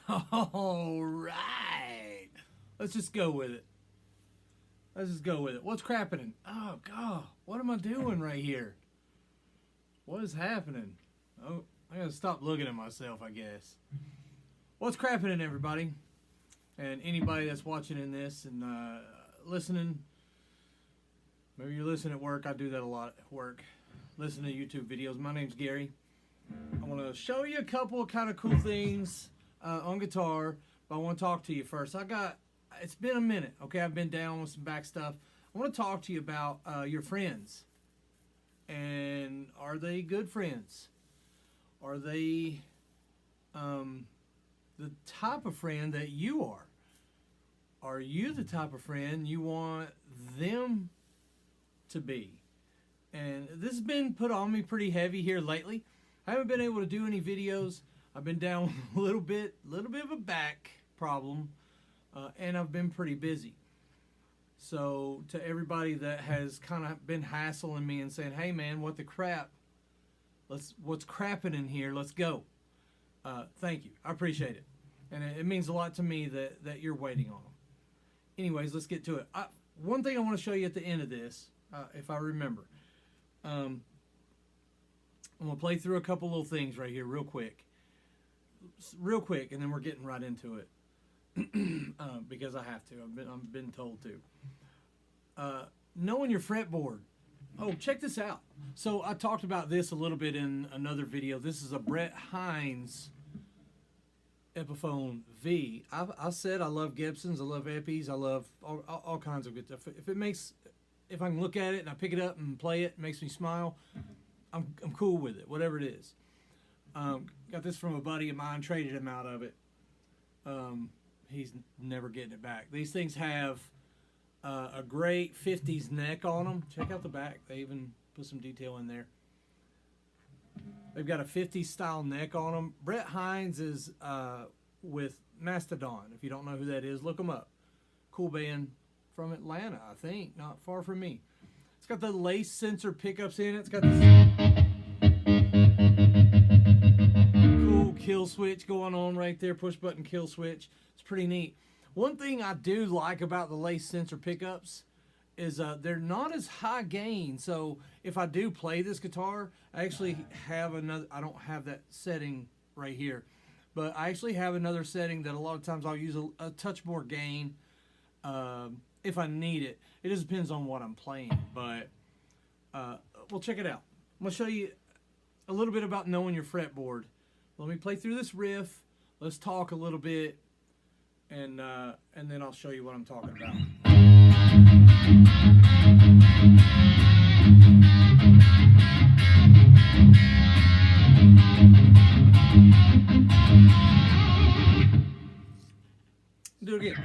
All right. Let's just go with it. Let's just go with it. What's crappening? Oh, God. What am I doing right here? What is happening? Oh, I gotta stop looking at myself, I guess. What's crappening, everybody? And anybody that's watching in this and listening. Maybe you're listening at work. I do that a lot at work. Listen to YouTube videos. My name's Gary. I want to show you a couple of kind of cool things on guitar, but I want to talk to you first. It's been a minute, okay? I've been down with some back stuff. I want to talk to you about your friends. And are they good friends? Are they the type of friend that you are? Are you the type of friend you want them to be? And this has been put on me pretty heavy here lately. I haven't been able to do any videos. I've been down with a little bit of a back problem, and I've been pretty busy. So to everybody that has kind of been hassling me and saying, "Hey man, what the crap? What's crapping in here? Let's go." Thank you. I appreciate it, and it means a lot to me that you're waiting on them. Anyways, let's get to it. One thing I want to show you at the end of this, if I remember. I'm going to play through a couple little things right here real quick, and then we're getting right into it because I have to. I've been told to. Knowing your fretboard. Oh, check this out. So I talked about this a little bit in another video. This is a Brett Hines Epiphone V. I said I love Gibsons, I love Epis, I love all kinds of good stuff. If I can look at it and I pick it up and play it makes me smile, I'm cool with it, whatever it is. Got this from a buddy of mine, traded him out of it. He's never getting it back. These things have a great 50s neck on them. Check out the back. They even put some detail in there. They've got a 50s style neck on them. Brett Hines is with Mastodon. If you don't know who that is, look them up. Cool band from Atlanta, I think. Not far from me. It's got the lace sensor pickups in it. It's got this cool kill switch going on right there. Push button kill switch. It's pretty neat. One thing I do like about the lace sensor pickups is they're not as high gain. So if I do play this guitar, I actually have another. I don't have that setting right here, but I actually have another setting that a lot of times I'll use a touch more gain if I need it. It just depends on what I'm playing. But well, check it out. I'm gonna show you a little bit about knowing your fretboard. Let me play through this riff. Let's talk a little bit, and then I'll show you what I'm talking about. Do it again.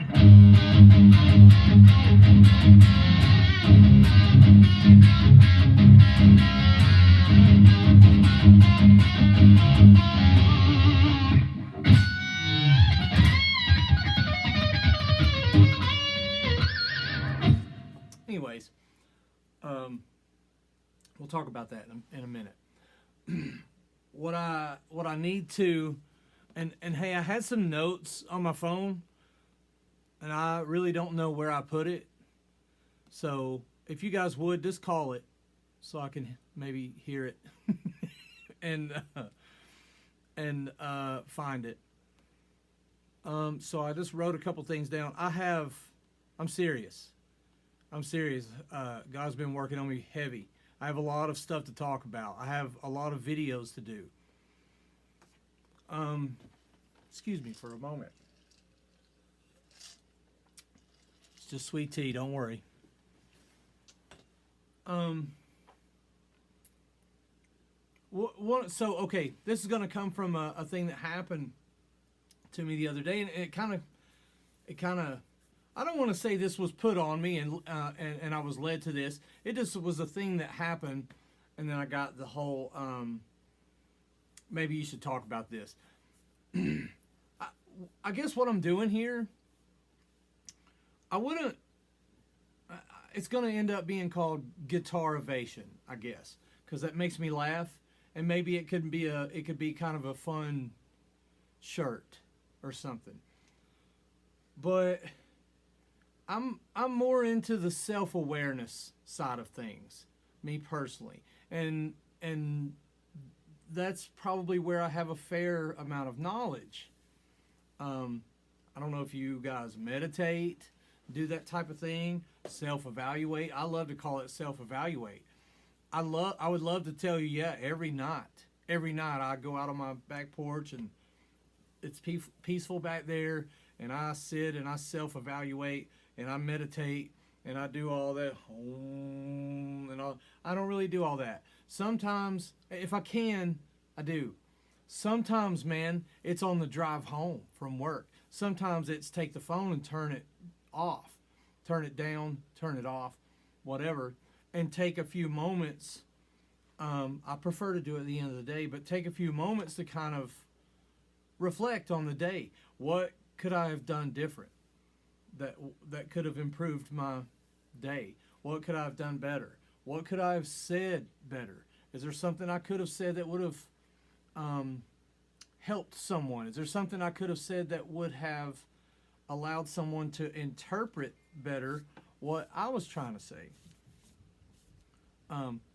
Anyways, we'll talk about that in a minute. What I need to, and hey, I had some notes on my phone, and I really don't know where I put it. So if you guys would just call it, so I can maybe hear it and find it. So I just wrote a couple things down. I'm serious. God's been working on me heavy. I have a lot of stuff to talk about. I have a lot of videos to do. Excuse me for a moment. It's just sweet tea, don't worry. So okay, this is going to come from a thing that happened to me the other day, and it kind of I don't want to say this was put on me and I was led to this. It just was a thing that happened, and then I got the whole maybe you should talk about this. I guess what I'm doing here, it's going to end up being called Guitarovation, I guess, because that makes me laugh, and maybe it could be kind of a fun shirt. or something. But I'm more into the self-awareness side of things, me personally. And that's probably where I have a fair amount of knowledge. I don't know if you guys meditate, do that type of thing, self-evaluate. I love to call it self-evaluate. I would love to tell you, yeah, every night I go out on my back porch and it's peaceful back there, and I sit and I self-evaluate and I meditate and I do all that and all. I don't really do all that. Sometimes, if I can, I do. Sometimes, man, it's on the drive home from work. Sometimes it's take the phone and turn it off, turn it down, turn it off, whatever, and take a few moments. I prefer to do it at the end of the day, but take a few moments to kind of reflect on the day. What could I have done different that could have improved my day? What could I have done better? What could I have said better? Is there something I could have said that would have helped someone? Is there something I could have said that would have allowed someone to interpret better what I was trying to say?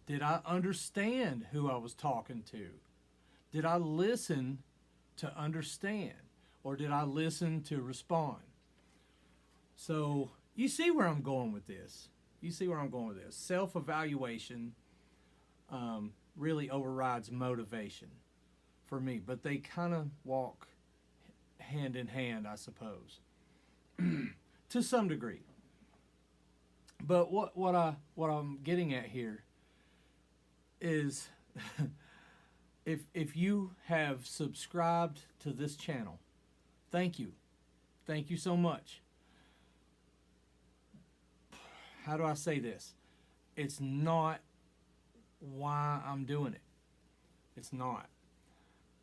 Did I understand who I was talking to? Did I listen to understand? Or did I listen to respond? So you see where I'm going with this. Self-evaluation really overrides motivation for me, but they kind of walk hand in hand, I suppose, to some degree. But what I'm getting at here is if you have subscribed to this channel, thank you so much. How do I say this? It's not why I'm doing it. It's not.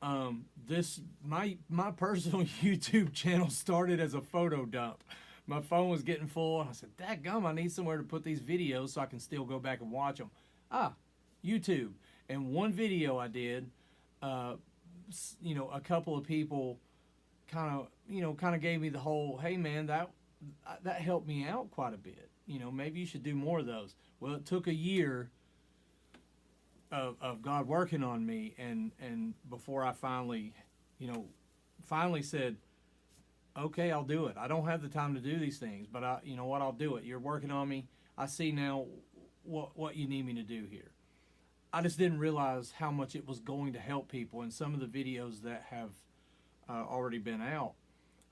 My personal YouTube channel started as a photo dump. My phone was getting full. I said, "Dadgum, I need somewhere to put these videos so I can still go back and watch them." YouTube. And one video I did, a couple of people kind of gave me the whole, "Hey man, that helped me out quite a bit. Maybe you should do more of those." Well, it took a year of God working on me, and before I finally said, "Okay, I'll do it. I don't have the time to do these things, but I'll do it. You're working on me. I see now what you need me to do here." I just didn't realize how much it was going to help people, and some of the videos that have already been out,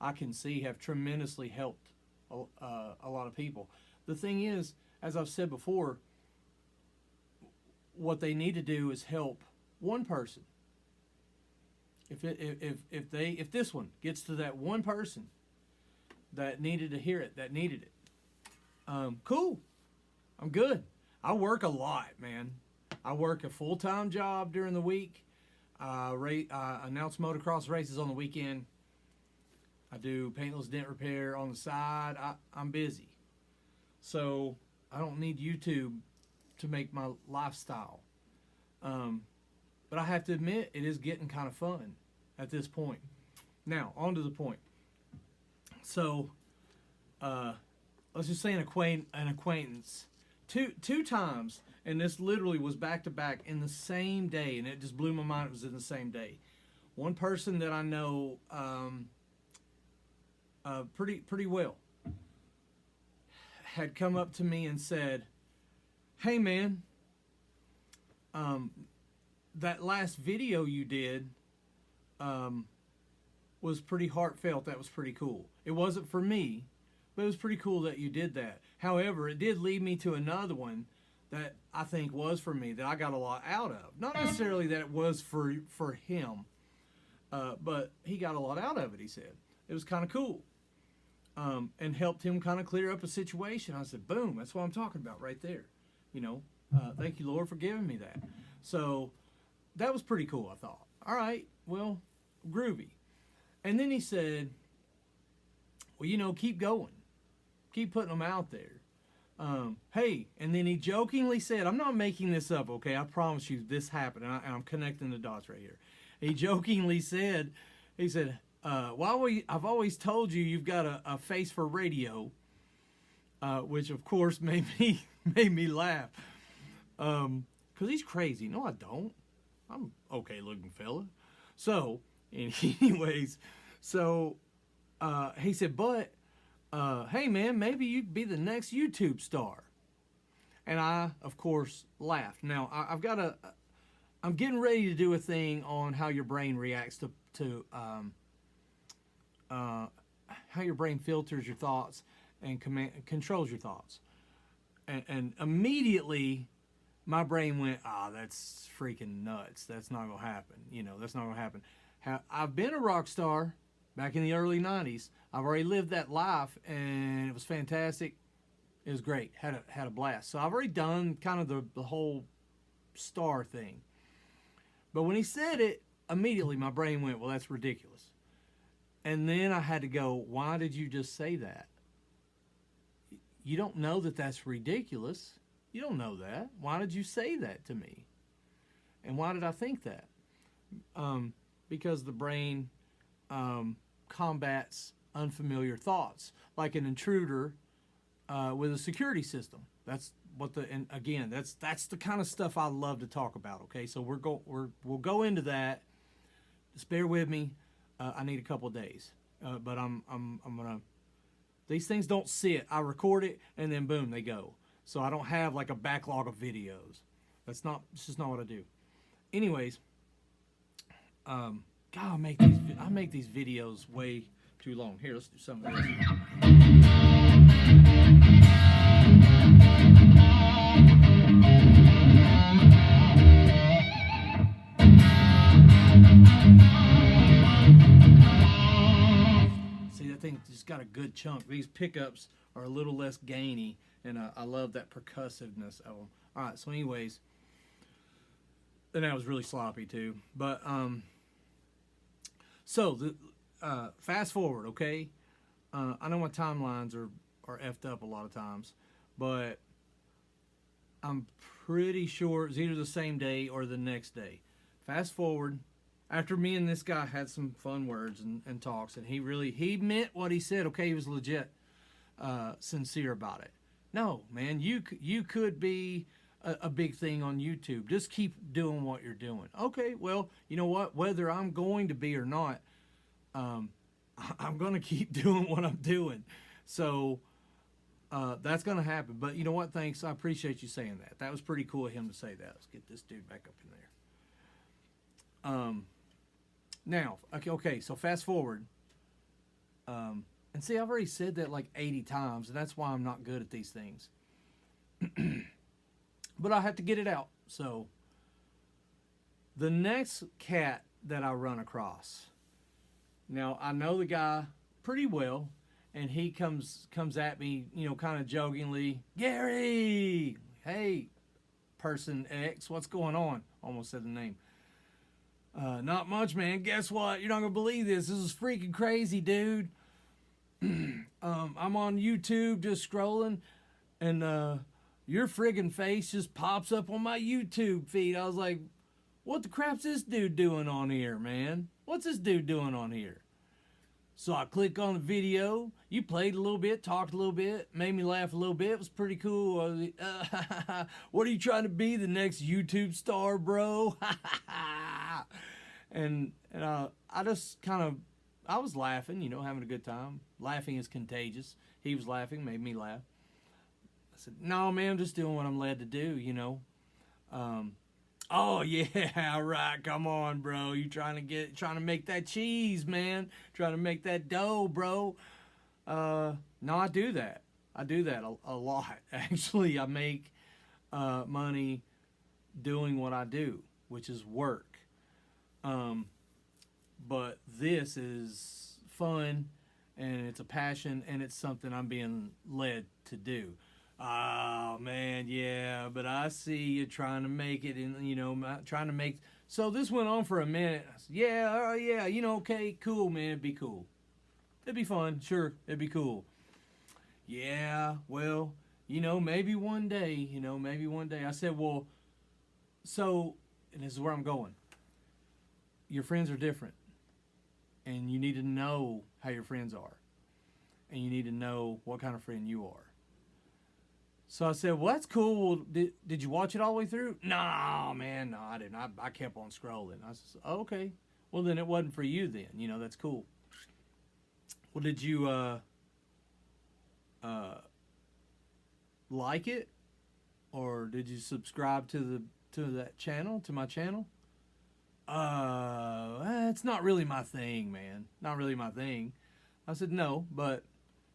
I can see have tremendously helped a lot of people. The thing is, as I've said before, what they need to do is help one person. If this one gets to that one person that needed to hear it, that needed it, cool. I'm good. I work a lot, man. I work a full-time job during the week. I announce motocross races on the weekend. I do paintless dent repair on the side. I'm busy. So I don't need YouTube to make my lifestyle. But I have to admit, it is getting kind of fun at this point. Now, on to the point. So, let's just say an acquaintance. Two times, and this literally was back to back in the same day, and it just blew my mind it was in the same day. One person that I know pretty well had come up to me and said, "Hey man, that last video you did was pretty heartfelt. That was pretty cool. It wasn't for me, but it was pretty cool that you did that. However, it did lead me to another one that I think was for me, that I got a lot out of. Not necessarily that it was for him, but he got a lot out of it," he said. It was kind of cool. And helped him kind of clear up a situation. I said, boom, that's what I'm talking about right there. Thank you, Lord, for giving me that. So that was pretty cool, I thought. All right, well, groovy. And then he said, "Well, keep going. Keep putting them out there. Hey," and then he jokingly said, I'm not making this up, okay? I promise you this happened, and I'm connecting the dots right here. He jokingly said, he said, I've always told you you've got a face for radio, which of course made me made me laugh. Cause he's crazy. No, I don't. I'm okay looking fella. So, anyways, so he said, but hey man, maybe you'd be the next YouTube star. And I, of course, laughed. Now I'm getting ready to do a thing on how your brain reacts to how your brain filters your thoughts and controls your thoughts. And immediately my brain went, that's freaking nuts. That's not going to happen. That's not going to happen. I've been a rock star back in the early 90s. I've already lived that life, and it was fantastic. It was great. Had a blast. So I've already done kind of the whole star thing. But when he said it, immediately my brain went, well, that's ridiculous. And then I had to go, why did you just say that? You don't know that that's ridiculous. You don't know that. Why did you say that to me? And why did I think that? Because the brain combats unfamiliar thoughts, like an intruder with a security system. That's what that's the kind of stuff I love to talk about. Okay, so we'll go into that. Just bear with me. I need a couple of days, but I'm gonna. These things don't sit. I record it and then boom, they go. So I don't have like a backlog of videos. It's just not what I do. Anyways, God, I make these videos way too long. Here, let's do some of this. See, that thing just got a good chunk. These pickups are a little less gainy, and I love that percussiveness of them. All right, so anyways, and that was really sloppy too. But fast forward, okay? I know my timelines are effed up a lot of times, but I'm pretty sure it's either the same day or the next day. Fast forward, after me and this guy had some fun words and talks, and he meant what he said. Okay, he was legit sincere about it. No, man, you could be a big thing on YouTube. Just keep doing what you're doing. Okay, well, you know what? Whether I'm going to be or not, I'm going to keep doing what I'm doing. So that's going to happen. But you know what? Thanks. I appreciate you saying that. That was pretty cool of him to say that. Let's get this dude back up in there. Now, okay, so fast forward. And see, I've already said that like 80 times, and that's why I'm not good at these things. But I have to get it out. So the next cat that I run across. Now, I know the guy pretty well, and he comes at me, kind of jokingly, Gary, hey, person X, what's going on? Almost said the name. Not much, man. Guess what? You're not going to believe this. This is freaking crazy, dude. I'm on YouTube just scrolling, and your friggin' face just pops up on my YouTube feed. I was like, what the crap's this dude doing on here, man? What's this dude doing on here? So I click on the video. You played a little bit, talked a little bit, made me laugh a little bit. It was pretty cool. What are you trying to be, the next YouTube star, bro? and I just kind of, I was laughing, having a good time. Laughing is contagious. He was laughing, made me laugh. I said, no, man, I'm just doing what I'm led to do, Oh yeah, right. Come on, bro. You trying to make that cheese, man. Trying to make that dough, bro. No, I do that. I do that a lot. Actually, I make money doing what I do, which is work. But this is fun, and it's a passion, and it's something I'm being led to do. Oh man, yeah, but I see you trying to make it, and trying to make. So this went on for a minute. I said, yeah, okay, cool, man, it'd be cool, it'd be fun, sure, it'd be cool. Yeah, well, maybe one day, I said, well, so, and this is where I'm going. Your friends are different. and you need to know how your friends are, and you need to know what kind of friend you are. So I said, well, that's cool. Well, did you watch it all the way through? No, man, no, I didn't. I kept on scrolling. I said, oh, okay. Well, then it wasn't for you then. You know, that's cool. Well, did you like it? Or did you subscribe to that channel, to my channel? It's not really my thing, man. Not really my thing. I said, no, but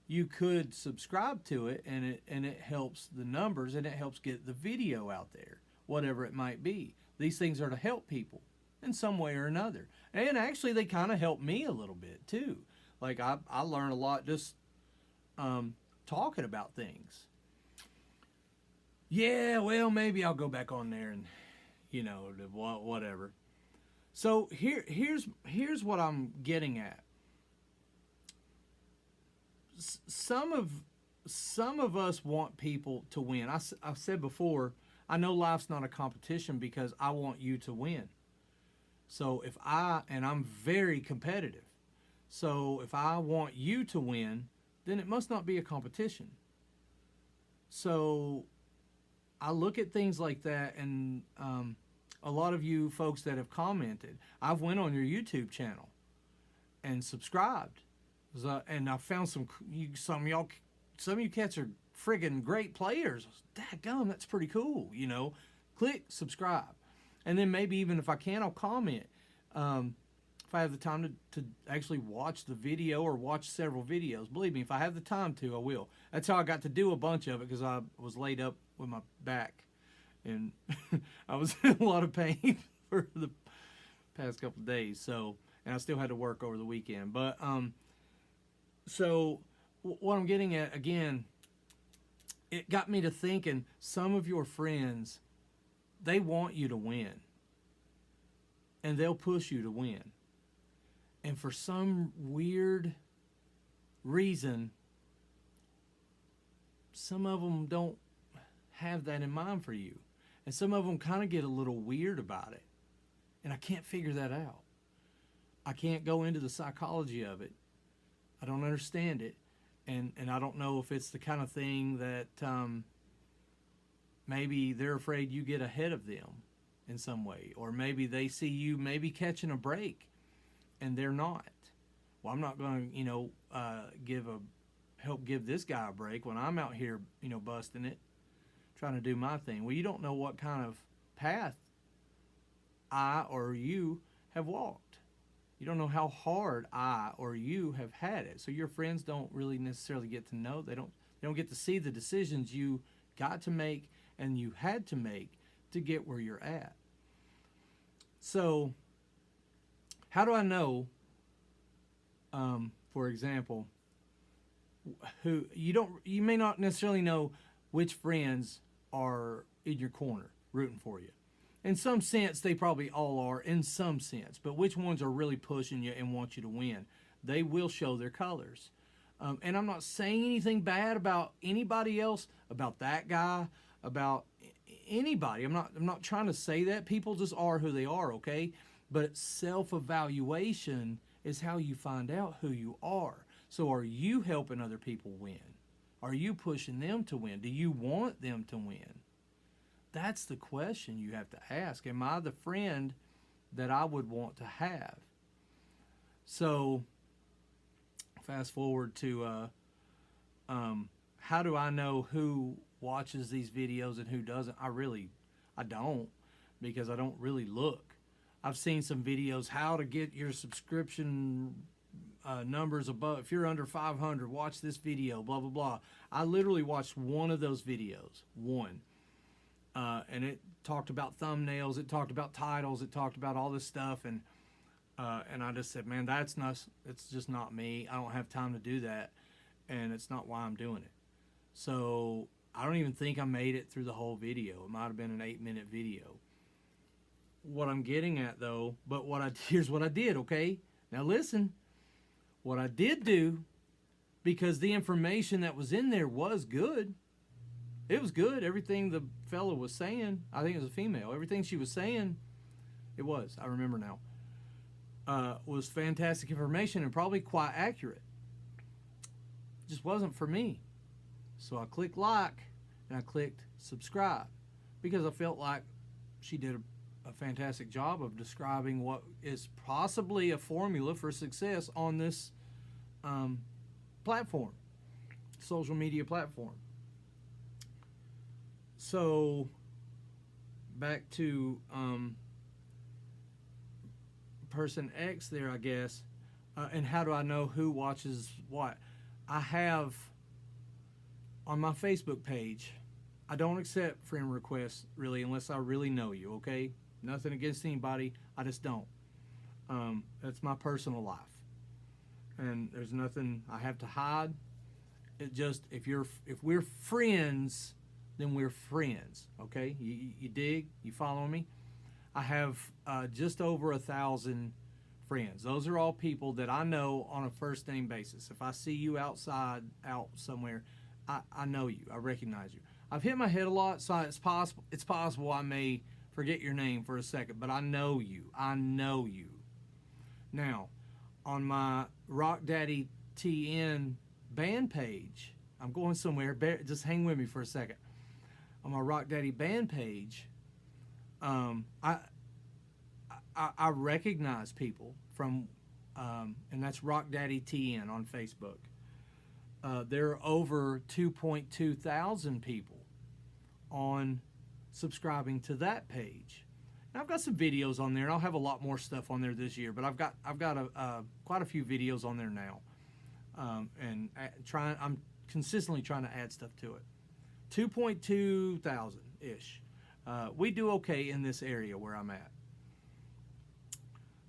you could subscribe to it, and it helps the numbers, and it helps get the video out there, whatever it might be. These things are to help people in some way or another. And actually, they kind of help me a little bit, too. Like, I learn a lot just talking about things. Yeah, well, maybe I'll go back on there and, you know, whatever. So here's what I'm getting at. Some of us want people to win. I've said before, I know life's not a competition because I want you to win. So and I'm very competitive. So if I want you to win, then it must not be a competition. So I look at things like that, and a lot of you folks that have commented, I've went on your YouTube channel and subscribed. And I found some of you cats are friggin' great players. Dadgum, that's pretty cool, you know. Click subscribe. And then maybe even if I can, I'll comment. If I have the time to actually watch the video or watch several videos. Believe me, if I have the time to, I will. That's how I got to do a bunch of it, because I was laid up with my back. And I was in a lot of pain for the past couple of days. So, and I still had to work over the weekend. But, so what I'm getting at, again, it got me to thinking, some of your friends, they want you to win. And they'll push you to win. And for some weird reason, some of them don't have that in mind for you. And some of them kind of get a little weird about it. And I can't figure that out. I can't go into the psychology of it. I don't understand it. And I don't know if it's the kind of thing that maybe they're afraid you get ahead of them in some way. Or maybe they see you maybe catching a break and they're not. Well, I'm not going to, you know, help give this guy a break when I'm out here, you know, busting it, trying to do my thing. Well, you don't know what kind of path I or you have walked. You don't know how hard I or you have had it. So your friends don't really necessarily get to know. They don't get to see the decisions you got to make and you had to make to get where you're at. So how do I know, for example, you may not necessarily know which friends are in your corner rooting for you. In some sense, they probably all are, in some sense. But which ones are really pushing you and want you to win? They will show their colors. And I'm not saying anything bad about anybody else, about that guy, about anybody. I'm not trying to say that. People just are who they are, okay? But self-evaluation is how you find out who you are. So are you helping other people win? Are you pushing them to win? Do you want them to win? That's the question you have to ask. Am I the friend that I would want to have? So, fast forward to how do I know who watches these videos and who doesn't? I don't, because I don't really look. I've seen some videos, how to get your subscription numbers above. If you're under 500, watch this video, blah, blah, blah. I literally watched one of those videos, one. And it talked about thumbnails, it talked about titles, it talked about all this stuff, and I just said, man, it's just not me. I don't have time to do that, and it's not why I'm doing it. So I don't even think I made it through the whole video. It might have been an 8-minute video. What I'm getting at, though, here's what I did, okay? Now listen, what I did do, because the information that was in there was good. It was good. Everything the fellow was saying, I think it was a female. Everything she was saying, it was. I remember now. was fantastic information and probably quite accurate. It just wasn't for me. So I clicked like and I clicked subscribe because I felt like she did a fantastic job of describing what is possibly a formula for success on this platform, social media platform. So back to person X there, I guess. And how do I know who watches what? I have on my Facebook page, I don't accept friend requests really unless I really know you, okay? Nothing against anybody, I just don't. That's my personal life. And there's nothing I have to hide. It just, if we're friends, then we're friends, okay? You dig? You follow me? I have just over 1,000 friends. Those are all people that I know on a first name basis. If I see you out somewhere, I know you. I recognize you. I've hit my head a lot, so it's possible I may forget your name for a second, but I know you. I know you. Now, on my Rock Daddy TN band page, I'm going somewhere. Just hang with me for a second. On my Rock Daddy band page, I recognize people from, and that's Rock Daddy TN on Facebook. There are over 2.2 thousand people on subscribing to that page. And I've got some videos on there, and I'll have a lot more stuff on there this year. But I've got quite a few videos on there now, and I'm consistently trying to add stuff to it. 2.2 thousand ish. We do okay in this area where I'm at.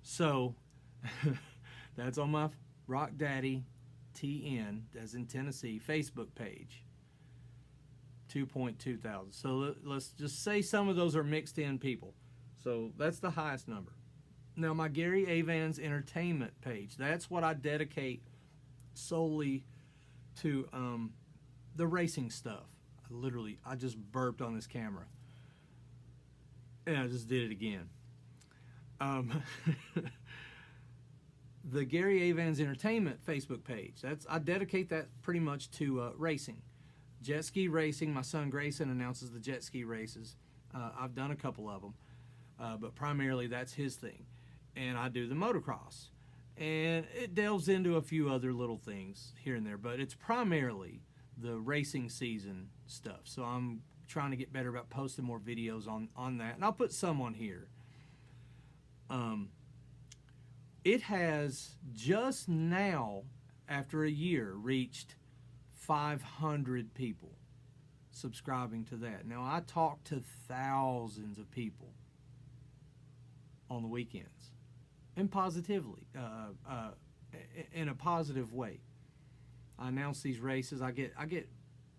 So that's on my Rock Daddy TN, as in Tennessee, Facebook page. 2.2 thousand. So let's just say some of those are mixed in people. So that's the highest number. Now my Gary Avans Entertainment page, that's what I dedicate solely to the racing stuff. I just burped on this camera. And I just did it again. The Gary Avans Entertainment Facebook page, I dedicate that pretty much to racing. Jet ski racing. My son Grayson announces the jet ski races. I've done a couple of them, but primarily that's his thing. And I do the motocross. And it delves into a few other little things here and there, but it's primarily the racing season stuff. So I'm trying to get better about posting more videos on that. And I'll put some on here. It has just now, after a year, reached 500 people subscribing to that. Now, I talk to thousands of people on the weekends, and positively, in a positive way. I announce these races. I get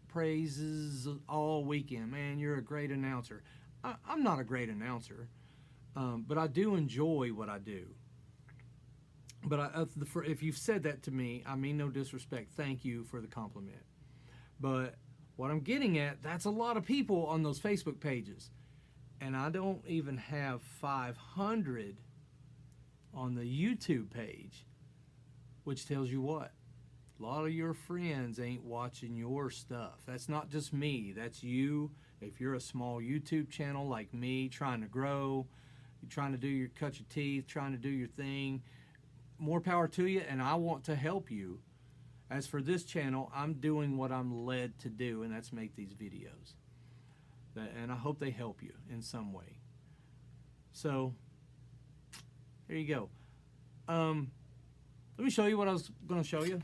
praises all weekend. Man, you're a great announcer. I'm not a great announcer, but I do enjoy what I do. But if you've said that to me, I mean no disrespect. Thank you for the compliment. But what I'm getting at, that's a lot of people on those Facebook pages. And I don't even have 500 on the YouTube page, which tells you what? A lot of your friends ain't watching your stuff. That's not just me. That's you. If you're a small YouTube channel like me, trying to grow, you're trying to cut your teeth, trying to do your thing, more power to you, and I want to help you. As for this channel, I'm doing what I'm led to do, and that's make these videos. And I hope they help you in some way. So, there you go. Let me show you what I was going to show you.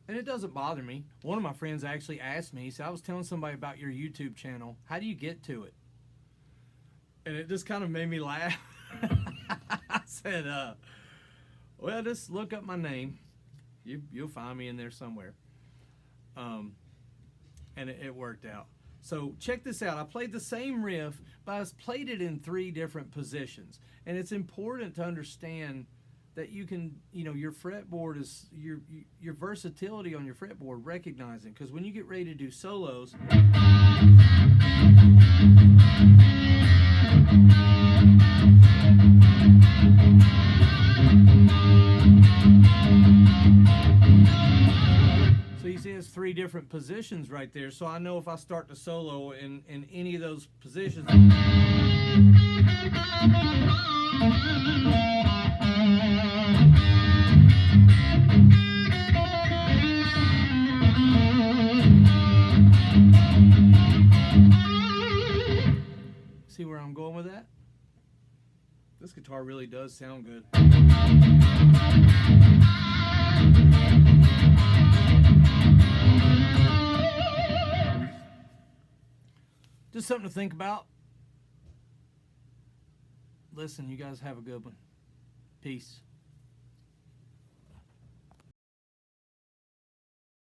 And it doesn't bother me. One of my friends actually asked me, he said, I was telling somebody about your YouTube channel. How do you get to it? And it just kind of made me laugh. I said, well, just look up my name. You'll find me in there somewhere. And it worked out. So check this out. I played the same riff, but I played it in 3 different positions. And it's important to understand that you can, your fretboard is, your versatility on your fretboard, recognizing. Because when you get ready to do solos, So you see it's 3 different positions right there. So I know if I start the solo in any of those positions. See where I'm going with that? This guitar really does sound good. Just something to think about. Listen, you guys have a good one. Peace.